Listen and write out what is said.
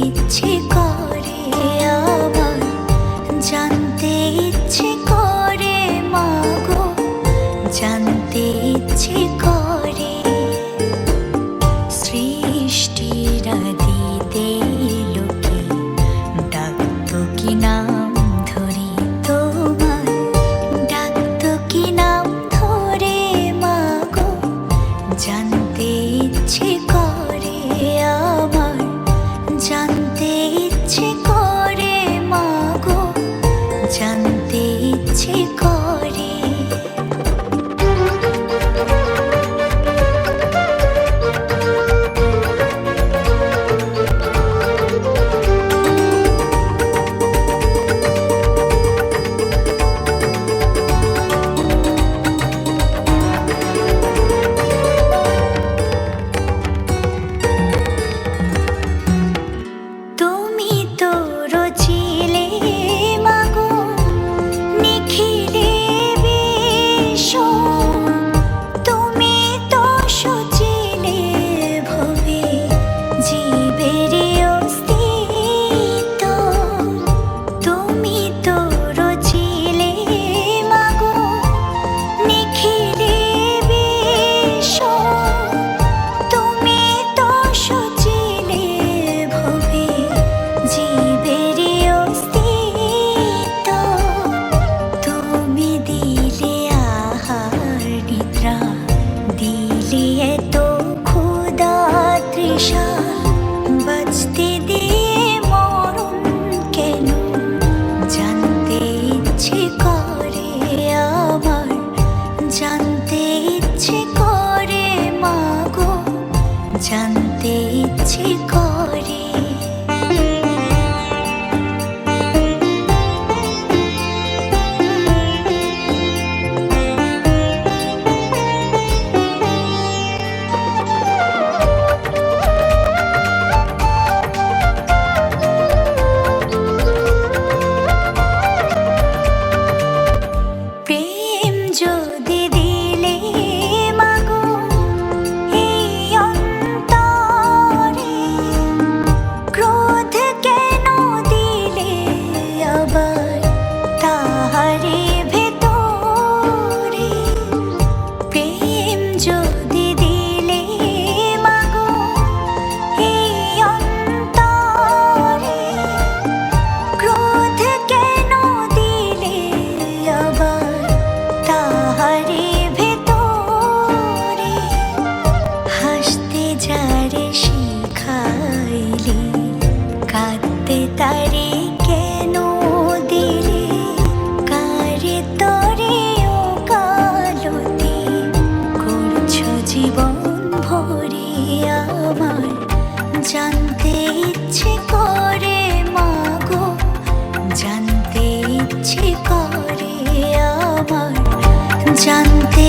ইচ্ছে করে আমার, জানতে ইচ্ছে করে মাগো, জানতে ইচ্ছে করে। সৃষ্টির আদিতে লোকে ডাকতো কি নাম ধরে তোমার, ডাকতো কি নাম ধরে মাগো, জানতে ইচ্ছে করে আমার, জানতে ইচ্ছে করে মাগো, জানতে ইচ্ছে করে। বাঁচতে দিয়ে মরণ কেন, জানতে ইচ্ছে করে আমার, জানতে ইচ্ছে করে মাগো, জানতে ইচ্ছে করে। তারে কেন দিলে কারে তরে ও কালতি করছো জীবন ভরে আমার, জানতে ইচ্ছে করে মাগো, জানতে ইচ্ছে করে আমার, জানতে